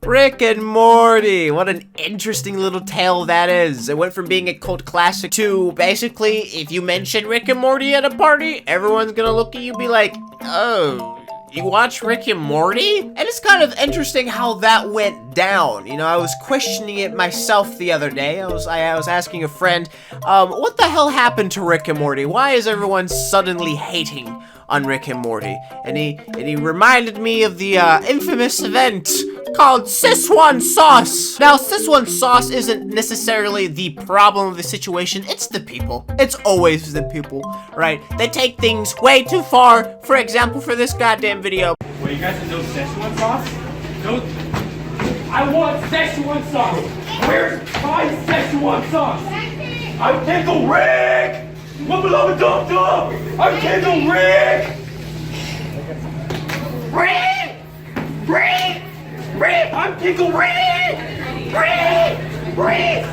Rick and Morty. What an interesting little tale that is. It went from being a cult classic to basically, if you mention Rick and Morty at a party, everyone's gonna look at you and be like, oh, you watch Rick and Morty? And it's kind of interesting how that went down. You know, I was questioning it myself the other day. I was asking a friend, what the hell happened to Rick and Morty? Why is everyone suddenly hating on Rick and Morty? And he reminded me of the infamous event called Szechuan sauce. Now, Szechuan sauce isn't necessarily the problem of the situation, it's the people. It's always the people, right? They take things way too far. For example, for this goddamn video. Wait, you guys know Szechuan sauce? No. I want Szechuan sauce. Where's my Szechuan sauce? I'm Pickle Rick. What beloved dum dum? I'm Pickle Rick. Rick. I'm Pickle Rick! Rick!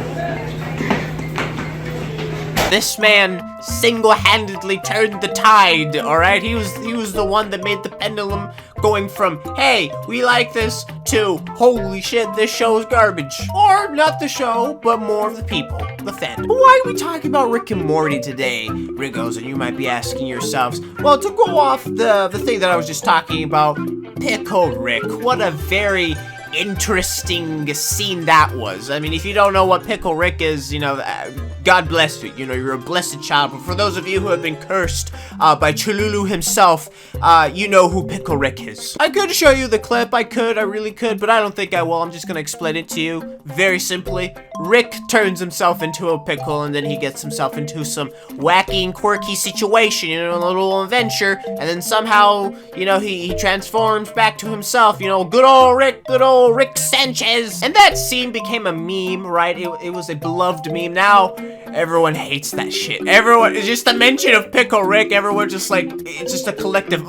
This man single-handedly turned the tide, alright? He was the one that made the pendulum going from, hey, we like this, to, holy shit, this show is garbage. Or, not the show, but more of the people, the fandom. But why are we talking about Rick and Morty today, Rigozen? You might be asking yourselves. Well, to go off the thing that I was just talking about, Pickle Rick, what a very interesting scene that was. I mean, if you don't know what Pickle Rick is, you know, God bless you. You know, you're a blessed child. But for those of you who have been cursed by Cholulu himself, you know who Pickle Rick is. I could show you the clip. I really could, but I don't think I will. I'm just gonna explain it to you very simply. Rick turns himself into a pickle, and then he gets himself into some wacky and quirky situation, you know, a little adventure, and then somehow, you know, he transforms back to himself, you know, good old Rick Sanchez. And that scene became a meme, right? It was a beloved meme. Now, everyone hates that shit. Everyone, it's just the mention of Pickle Rick, everyone just like, it's just a collective,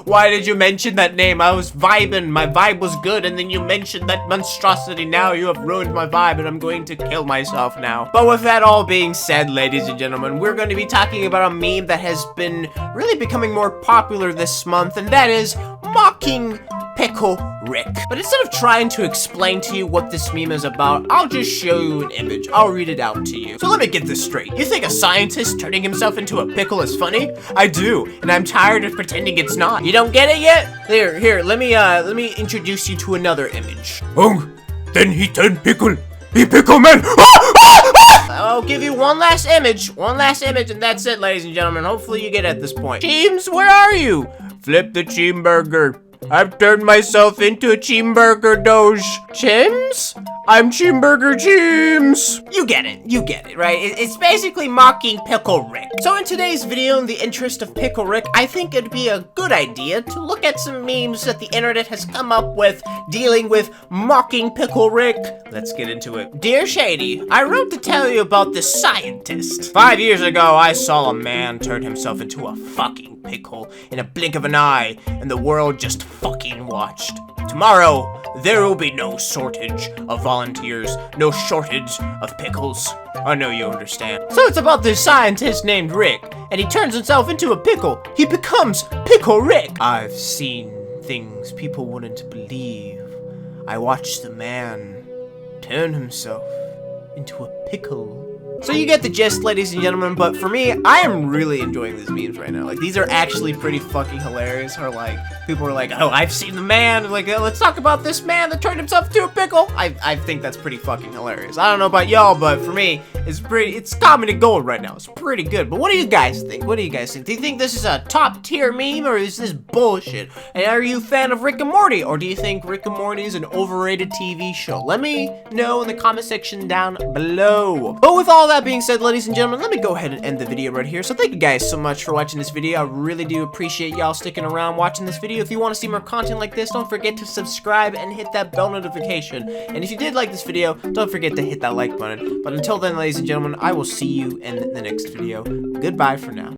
why did you mention that name? I was vibing, my vibe was good, and then you mentioned that monstrosity. Now you have ruined my vibe, and I'm going to kill myself now. But with that all being said, ladies and gentlemen, we're going to be talking about a meme that has been really becoming more popular this month, and that is mocking Pickle Rick. But instead of trying to explain to you what this meme is about, I'll just show you an image. I'll read it out to you. So let me get this straight. You think a scientist turning himself into a pickle is funny? I do, and I'm tired of pretending it's not. You don't get it yet? Here, let me introduce you to another image. Oh, then he turned pickle. He pickle man. I'll give you one last image, and that's it, ladies and gentlemen. Hopefully you get at this point. Cheems, where are you? Flip the cheeseburger. I've turned myself into a cheeseburger doge. Chims? I'm Cheeseburger Cheems. You get it, right? It's basically mocking Pickle Rick. So in today's video, in the interest of Pickle Rick, I think it'd be a good idea to look at some memes that the internet has come up with dealing with mocking Pickle Rick. Let's get into it. Dear Shady, I wrote to tell you about this scientist. 5 years ago, I saw a man turn himself into a fucking pickle in a blink of an eye, and the world just fucking watched. Tomorrow, there will be no shortage of volunteers, no shortage of pickles. I know you understand. So it's about this scientist named Rick, and he turns himself into a pickle. He becomes Pickle Rick. I've seen things people wouldn't believe. I watched the man turn himself into a pickle. So you get the gist, ladies and gentlemen, but for me, I am really enjoying these memes right now. Like, these are actually pretty fucking hilarious. Or like, people are like, oh, I've seen the man. Like, let's talk about this man that turned himself into a pickle. I think that's pretty fucking hilarious. I don't know about y'all, but for me, it's comedy gold right now. It's pretty good. But what do you guys think? Do you think this is a top tier meme, or is this bullshit? And are you a fan of Rick and Morty, or do you think Rick and Morty is an overrated TV show? Let me know in the comment section down below. But with all that being said, ladies and gentlemen, let me go ahead and end the video right here. So thank you guys so much for watching this video. I really do appreciate y'all sticking around watching this video. If you want to see more content like this, don't forget to subscribe and hit that bell notification. And if you did like this video, don't forget to hit that like button. But until then, ladies and gentlemen, I will see you in the next video. Goodbye for now.